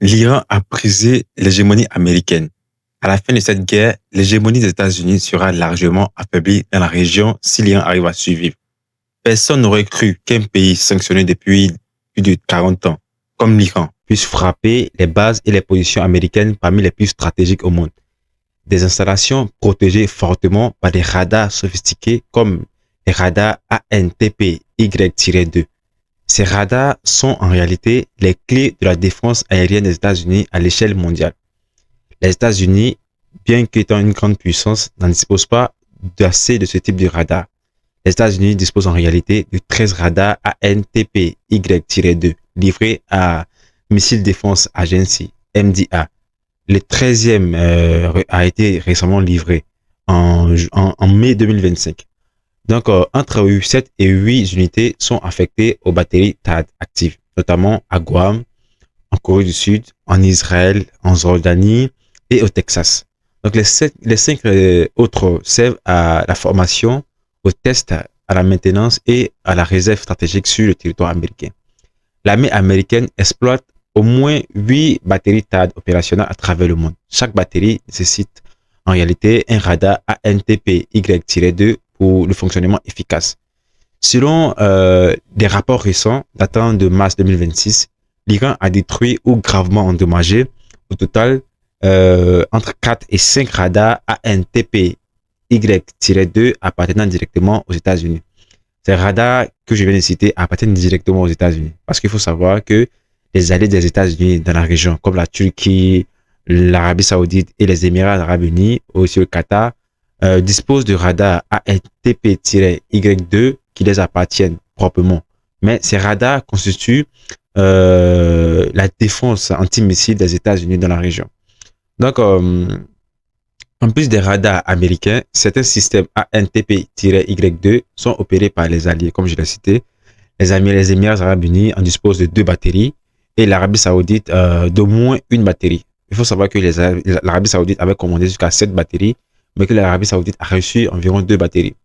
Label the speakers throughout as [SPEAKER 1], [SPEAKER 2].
[SPEAKER 1] L'Iran a brisé l'hégémonie américaine. À la fin de cette guerre, l'hégémonie des États-Unis sera largement affaiblie dans la région si l'Iran arrive à survivre. Personne n'aurait cru qu'un pays sanctionné depuis plus de 40 ans, comme l'Iran, puisse frapper les bases et les positions américaines parmi les plus stratégiques au monde. Des installations protégées fortement par des radars sophistiqués comme les radars ANTP-Y-2. Ces radars sont en réalité les clés de la défense aérienne des États-Unis à l'échelle mondiale. Les États-Unis, bien qu'étant une grande puissance, n'en disposent pas d'assez de ce type de radar. Les États-Unis disposent en réalité de 13 radars ANTP-Y-2 livrés à Missile Defense Agency, MDA. Le 13e a été récemment livré en mai 2025. Donc, entre 7 et 8 unités sont affectées aux batteries THAAD actives, notamment à Guam, en Corée du Sud, en Israël, en Jordanie et au Texas. Donc, les 5 autres servent à la formation, au test, à la maintenance et à la réserve stratégique sur le territoire américain. L'armée américaine exploite au moins 8 batteries THAAD opérationnelles à travers le monde. Chaque batterie nécessite en réalité un radar ANTP-Y-2 pour le fonctionnement efficace. Selon des rapports récents datant de mars 2026, l'Iran a détruit ou gravement endommagé au total entre 4 et 5 radars ANTP-Y-2 appartenant directement aux États-Unis. Ces radars que je viens de citer appartiennent directement aux États-Unis. Parce qu'il faut savoir que les alliés des États-Unis dans la région, comme la Turquie, l'Arabie Saoudite et les Émirats Arabes Unis, aussi le Qatar, disposent de radars ANTP-Y2 qui les appartiennent proprement. Mais ces radars constituent la défense antimissile des États-Unis dans la région. Donc, en plus des radars américains, certains systèmes ANTP-Y2 sont opérés par les alliés, comme je l'ai cité. Les Émirats Arabes Unis en disposent de 2 batteries et l'Arabie Saoudite d'au moins une batterie. Il faut savoir que l'Arabie Saoudite avait commandé jusqu'à 7 batteries, mais que l'Arabie Saoudite a reçu environ 2 batteries.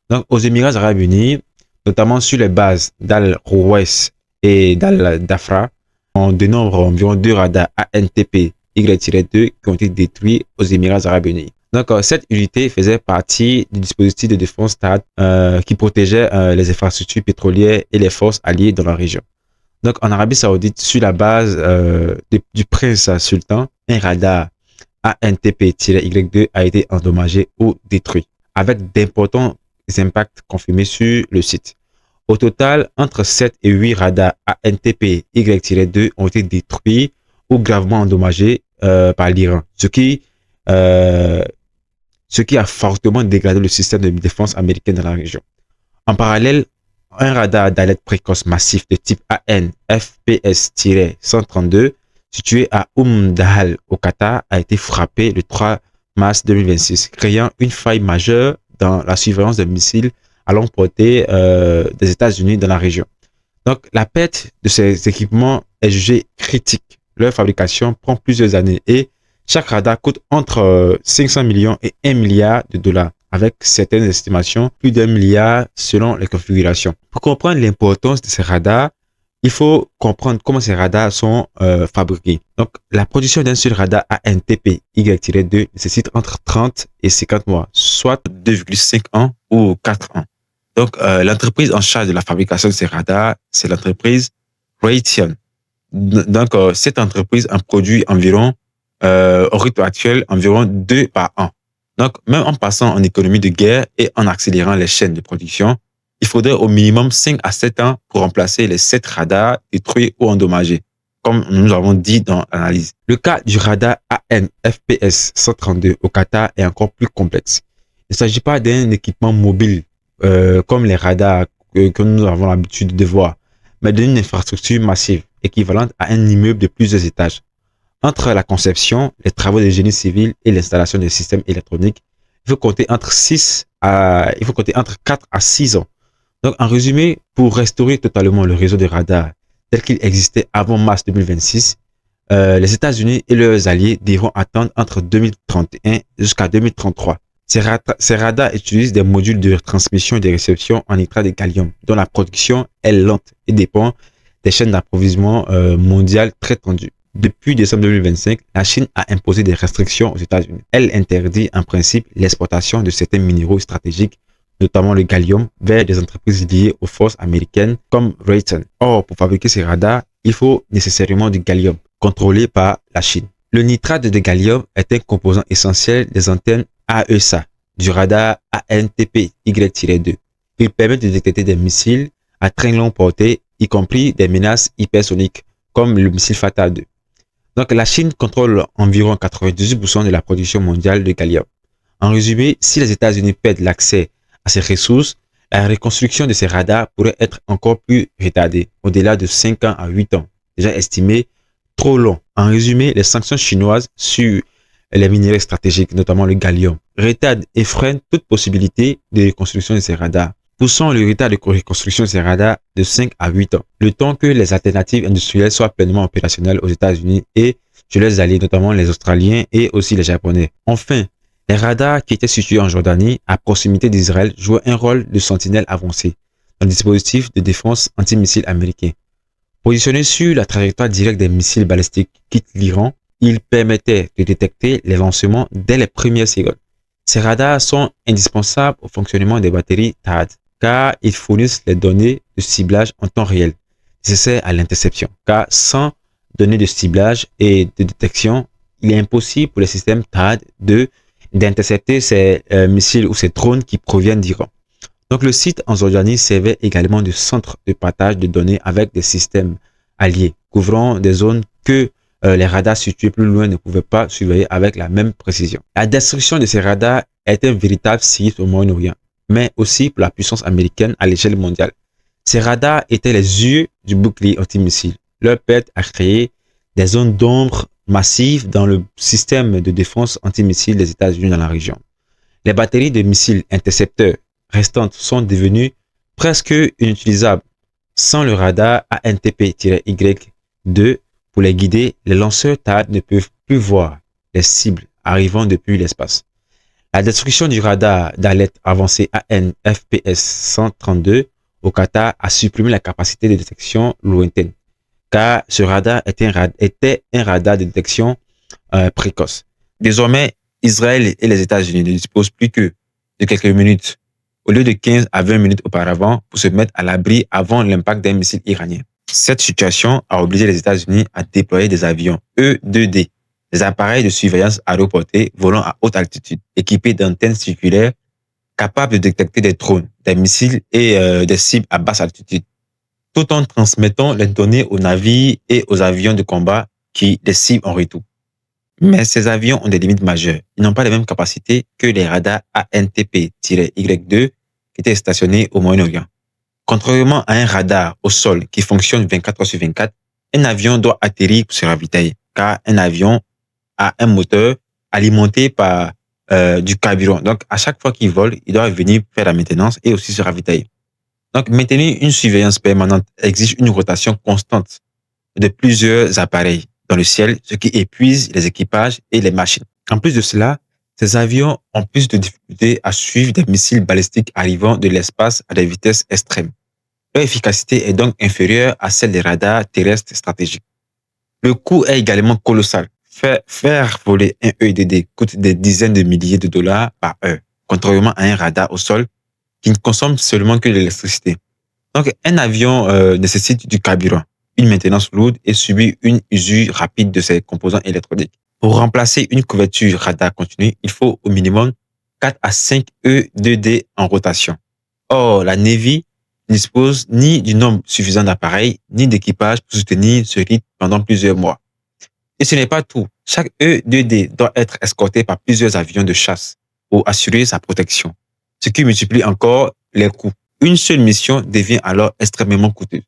[SPEAKER 1] Donc, aux Émirats Arabes Unis, notamment sur les bases d'Al-Rouès et d'Al-Dafra, on dénombre environ 2 radars ANTP-Y-2 qui ont été détruits aux Émirats Arabes Unis. Donc, cette unité faisait partie du dispositif de défense THAAD qui protégeait les infrastructures pétrolières et les forces alliées dans la région. Donc, en Arabie Saoudite, sur la base du prince sultan, un radar ANTP-Y2 a été endommagé ou détruit, avec d'importants impacts confirmés sur le site. Au total, entre 7 et 8 radars ANTP-Y-2 ont été détruits ou gravement endommagés par l'Iran, ce qui a fortement dégradé le système de défense américain dans la région. En parallèle, un radar d'alerte précoce massif de type AN-FPS-132 situé à Dahal au Qatar a été frappé le 3 mars 2026, créant une faille majeure dans la surveillance des missiles à longue portée des États-Unis dans la région. Donc, la perte de ces équipements est jugée critique. Leur fabrication prend plusieurs années et chaque radar coûte entre 500 millions et 1 milliard de dollars, avec certaines estimations plus d'1 milliard selon les configurations. Pour comprendre l'importance de ces radars, il faut comprendre comment ces radars sont fabriqués. Donc, la production d'un seul radar ANTP-Y-2 nécessite entre 30 et 50 mois, soit 2,5 ans ou 4 ans. Donc, l'entreprise en charge de la fabrication de ces radars, c'est l'entreprise Raytheon. Donc, cette entreprise en produit environ, au rythme actuel, environ 2 par an. Donc, même en passant en économie de guerre et en accélérant les chaînes de production, il faudrait au minimum 5 à 7 ans pour remplacer les 7 radars détruits ou endommagés, comme nous avons dit dans l'analyse. Le cas du radar AN-FPS-132 au Qatar est encore plus complexe. Il ne s'agit pas d'un équipement mobile comme les radars que nous avons l'habitude de voir, mais d'une infrastructure massive équivalente à un immeuble de plusieurs étages. Entre la conception, les travaux de génie civil et l'installation des systèmes électroniques, il faut compter entre 4 à 6 ans. Donc, en résumé, pour restaurer totalement le réseau de radars tel qu'il existait avant mars 2026, les États-Unis et leurs alliés devront attendre entre 2031 jusqu'à 2033. Ces radars utilisent des modules de transmission et de réception en nitrate de gallium, dont la production est lente et dépend des chaînes d'approvisionnement mondiales très tendues. Depuis décembre 2025, la Chine a imposé des restrictions aux États-Unis. Elle interdit en principe l'exportation de certains minéraux stratégiques, notamment le gallium, vers des entreprises liées aux forces américaines comme Raytheon. Or, pour fabriquer ces radars, il faut nécessairement du gallium, contrôlé par la Chine. Le nitrate de gallium est un composant essentiel des antennes AESA, du radar ANTP-Y-2. Il permet de détecter des missiles à très longue portée, y compris des menaces hypersoniques, comme le missile Fatal 2. Donc, la Chine contrôle environ 98% de la production mondiale de gallium. En résumé, si les États-Unis perdent l'accès à ces ressources, la reconstruction de ces radars pourrait être encore plus retardée, au-delà de 5 ans à 8 ans, déjà estimé trop long. En résumé, les sanctions chinoises sur les minéraux stratégiques, notamment le gallium, retardent et freinent toute possibilité de reconstruction de ces radars, poussant le retard de reconstruction de ces radars de 5 à 8 ans, le temps que les alternatives industrielles soient pleinement opérationnelles aux États-Unis et chez leurs alliés, notamment les Australiens et aussi les Japonais. Enfin, les radars qui étaient situés en Jordanie, à proximité d'Israël, jouaient un rôle de sentinelle avancé dans le dispositif de défense antimissiles américain. Positionnés sur la trajectoire directe des missiles balistiques quittent l'Iran, ils permettaient de détecter les lancements dès les premières secondes. Ces radars sont indispensables au fonctionnement des batteries THAAD, car ils fournissent les données de ciblage en temps réel nécessaires à l'interception. Car sans données de ciblage et de détection, il est impossible pour les systèmes THAAD d'intercepter ces missiles ou ces drones qui proviennent d'Iran. Donc le site en Jordanie servait également de centre de partage de données avec des systèmes alliés, couvrant des zones que les radars situés plus loin ne pouvaient pas surveiller avec la même précision. La destruction de ces radars est un véritable sinistre au Moyen-Orient, mais aussi pour la puissance américaine à l'échelle mondiale. Ces radars étaient les yeux du bouclier antimissile. Leur perte a créé des zones d'ombre massives dans le système de défense antimissile des États-Unis dans la région. Les batteries de missiles intercepteurs restantes sont devenues presque inutilisables. Sans le radar ANTP-Y2 pour les guider, les lanceurs THAAD ne peuvent plus voir les cibles arrivant depuis l'espace. La destruction du radar d'alerte avancé ANFPS 132 au Qatar a supprimé la capacité de détection lointaine, car ce radar était un radar de détection précoce. Désormais, Israël et les États-Unis ne disposent plus que de quelques minutes, au lieu de 15 à 20 minutes auparavant, pour se mettre à l'abri avant l'impact d'un missile iranien. Cette situation a obligé les États-Unis à déployer des avions E-2D, des appareils de surveillance aéroportés volant à haute altitude, équipés d'antennes circulaires capables de détecter des drones, des missiles et des cibles à basse altitude, tout en transmettant les données aux navires et aux avions de combat qui les ciblent en retour. Mais ces avions ont des limites majeures. Ils n'ont pas les mêmes capacités que les radars ANTP-Y2 qui étaient stationnés au Moyen-Orient. Contrairement à un radar au sol qui fonctionne 24 heures sur 24, un avion doit atterrir pour se ravitailler, car un avion a un moteur alimenté par du carburant. Donc, à chaque fois qu'il vole, il doit venir faire la maintenance et aussi se ravitailler. Donc, maintenir une surveillance permanente exige une rotation constante de plusieurs appareils dans le ciel, ce qui épuise les équipages et les machines. En plus de cela, ces avions ont plus de difficultés à suivre des missiles balistiques arrivant de l'espace à des vitesses extrêmes. Leur efficacité est donc inférieure à celle des radars terrestres stratégiques. Le coût est également colossal. Faire voler un E-2D coûte des dizaines de milliers de dollars par heure, contrairement à un radar au sol qui ne consomme seulement que de l'électricité. Donc, un avion nécessite du carburant, une maintenance lourde et subit une usure rapide de ses composants électroniques. Pour remplacer une couverture radar continue, il faut au minimum 4 à 5 E-2D en rotation. Or, la Navy ne dispose ni du nombre suffisant d'appareils, ni d'équipage pour soutenir ce rythme pendant plusieurs mois. Et ce n'est pas tout. Chaque E-2D doit être escorté par plusieurs avions de chasse pour assurer sa protection, ce qui multiplie encore les coûts. Une seule mission devient alors extrêmement coûteuse.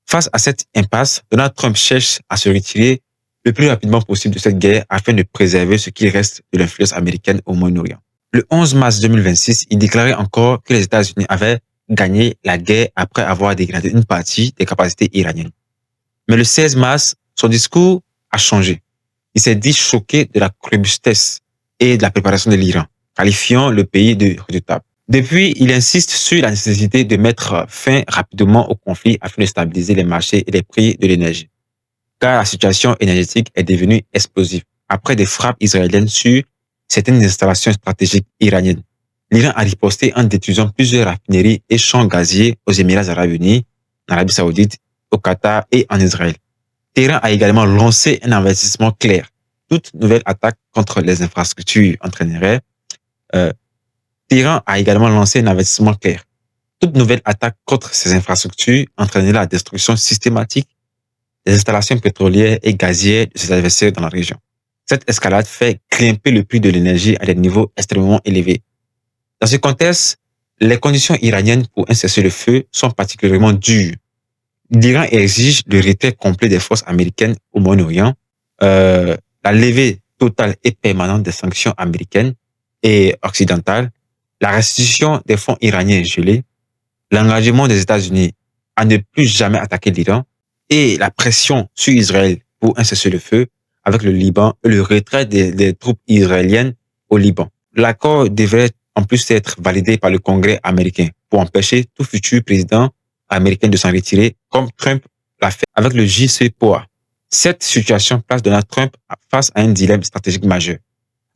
[SPEAKER 1] Face à cette impasse, Donald Trump cherche à se retirer le plus rapidement possible de cette guerre afin de préserver ce qu'il reste de l'influence américaine au Moyen-Orient. Le 11 mars 2026, il déclarait encore que les États-Unis avaient gagné la guerre après avoir dégradé une partie des capacités iraniennes. Mais le 16 mars, son discours a changé. Il s'est dit choqué de la robustesse et de la préparation de l'Iran, qualifiant le pays de redoutable. Depuis, il insiste sur la nécessité de mettre fin rapidement au conflit afin de stabiliser les marchés et les prix de l'énergie. car la situation énergétique est devenue explosive après des frappes israéliennes sur certaines installations stratégiques iraniennes. L'Iran a riposté en détruisant plusieurs raffineries et champs gaziers aux Émirats arabes unis, en Arabie saoudite, au Qatar et en Israël. Téhéran a également lancé un investissement clair. Toute nouvelle attaque contre les infrastructures entraînerait. Téhéran a également lancé un investissement clair. Toute nouvelle attaque contre ces infrastructures entraînerait la destruction systématique des installations pétrolières et gazières de ses adversaires dans la région. Cette escalade fait grimper le prix de l'énergie à des niveaux extrêmement élevés. Dans ce contexte, les conditions iraniennes pour un cessez-le-feu sont particulièrement dures. L'Iran exige le retrait complet des forces américaines au Moyen-Orient, la levée totale et permanente des sanctions américaines et occidentales, la restitution des fonds iraniens gelés, l'engagement des États-Unis à ne plus jamais attaquer l'Iran et la pression sur Israël pour un cessez-le-feu avec le Liban et le retrait des troupes israéliennes au Liban. L'accord devrait en plus être validé par le Congrès américain pour empêcher tout futur président américain de s'en retirer, comme Trump l'a fait avec le JCPOA. Cette situation place Donald Trump face à un dilemme stratégique majeur.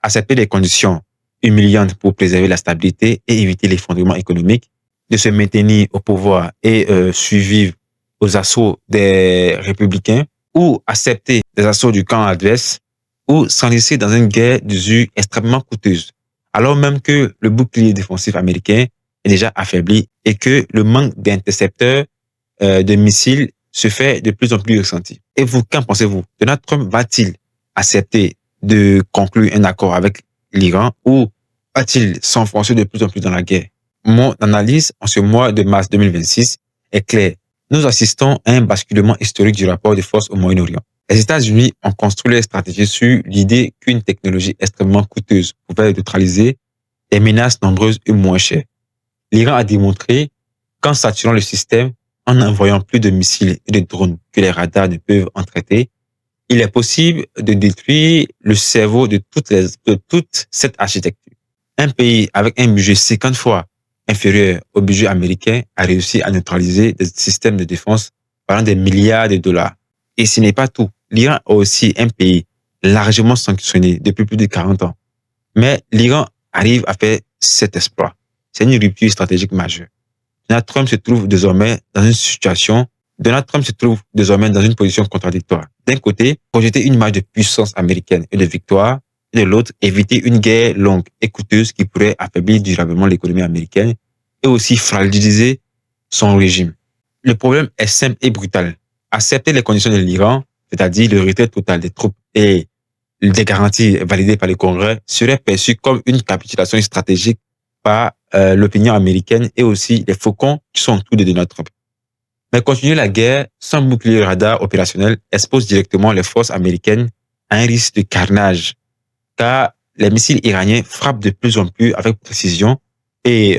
[SPEAKER 1] Accepter des conditions humiliantes pour préserver la stabilité et éviter l'effondrement économique, de se maintenir au pouvoir et survivre aux assauts des républicains, ou accepter des assauts du camp adverse, ou s'enliser dans une guerre d'usure extrêmement coûteuse, alors même que le bouclier défensif américain est déjà affaibli et que le manque d'intercepteurs de missiles se fait de plus en plus ressenti. Et vous, qu'en pensez-vous? Donald Trump va-t-il accepter de conclure un accord avec l'Iran ou va-t-il s'enfoncer de plus en plus dans la guerre? Mon analyse en ce mois de mars 2026 est claire. Nous assistons à un basculement historique du rapport de force au Moyen-Orient. Les États-Unis ont construit leur stratégie sur l'idée qu'une technologie extrêmement coûteuse pouvait neutraliser des menaces nombreuses et moins chères. L'Iran a démontré qu'en saturant le système, en envoyant plus de missiles et de drones que les radars ne peuvent en traiter, il est possible de détruire le cerveau de toute cette architecture. Un pays avec un budget 50 fois inférieur au budget américain a réussi à neutraliser des systèmes de défense valant des milliards de dollars. Et ce n'est pas tout. L'Iran est aussi un pays largement sanctionné depuis plus de 40 ans. Mais l'Iran arrive à faire cet exploit. C'est une rupture stratégique majeure. Donald Trump se trouve désormais dans une position contradictoire. D'un côté, projeter une image de puissance américaine et de victoire, et de l'autre, éviter une guerre longue et coûteuse qui pourrait affaiblir durablement l'économie américaine et aussi fragiliser son régime. Le problème est simple et brutal. Accepter les conditions de l'Iran, c'est-à-dire le retrait total des troupes et des garanties validées par le Congrès, serait perçu comme une capitulation stratégique par l'opinion américaine et aussi les faucons qui sont autour de Donald Trump. Mais continuer la guerre sans bouclier radar opérationnel expose directement les forces américaines à un risque de carnage, car les missiles iraniens frappent de plus en plus avec précision et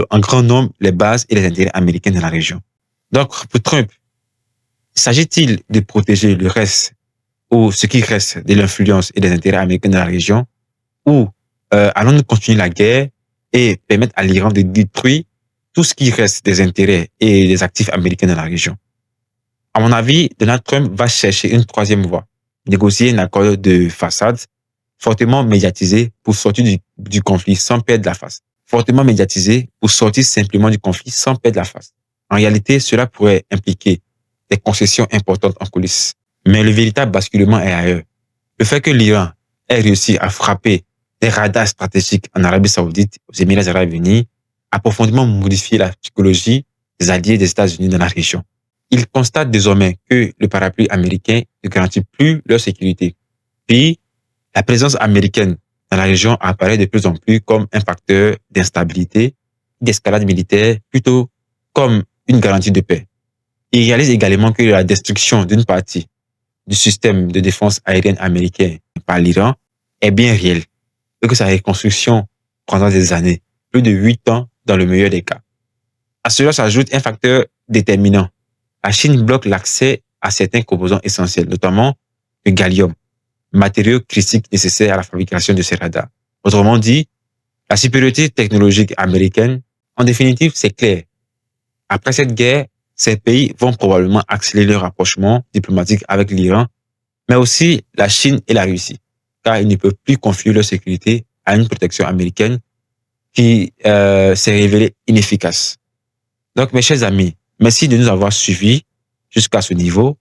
[SPEAKER 1] en grand nombre les bases et les intérêts américains dans la région. Donc, pour Trump, s'agit-il de protéger le reste ou ce qui reste de l'influence et des intérêts américains dans la région, ou allons-nous continuer la guerre et permettre à l'Iran de détruire tout ce qui reste des intérêts et des actifs américains dans la région? À mon avis, Donald Trump va chercher une troisième voie, négocier un accord de façade fortement médiatisé pour sortir du conflit sans perdre la face. Fortement médiatisé pour sortir simplement du conflit sans perdre la face. En réalité, cela pourrait impliquer des concessions importantes en coulisses. Mais le véritable basculement est ailleurs. Le fait que l'Iran ait réussi à frapper des radars stratégiques en Arabie saoudite, aux Émirats arabes unis, a profondément modifié la psychologie des alliés des États-Unis dans la région. Ils constatent désormais que le parapluie américain ne garantit plus leur sécurité. Puis, la présence américaine dans la région apparaît de plus en plus comme un facteur d'instabilité, d'escalade militaire, plutôt comme une garantie de paix. Ils réalisent également que la destruction d'une partie du système de défense aérienne américain par l'Iran est bien réelle et que sa reconstruction prendra des années, plus de 8 ans dans le meilleur des cas. À cela s'ajoute un facteur déterminant. La Chine bloque l'accès à certains composants essentiels, notamment le gallium, matériau critique nécessaire à la fabrication de ces radars. Autrement dit, la supériorité technologique américaine, en définitive, c'est clair. Après cette guerre, ces pays vont probablement accélérer leur rapprochement diplomatique avec l'Iran mais aussi la Chine et la Russie, car ils ne peuvent plus confier leur sécurité à une protection américaine qui s'est révélée inefficace. Donc, mes chers amis, merci de nous avoir suivis jusqu'à ce niveau.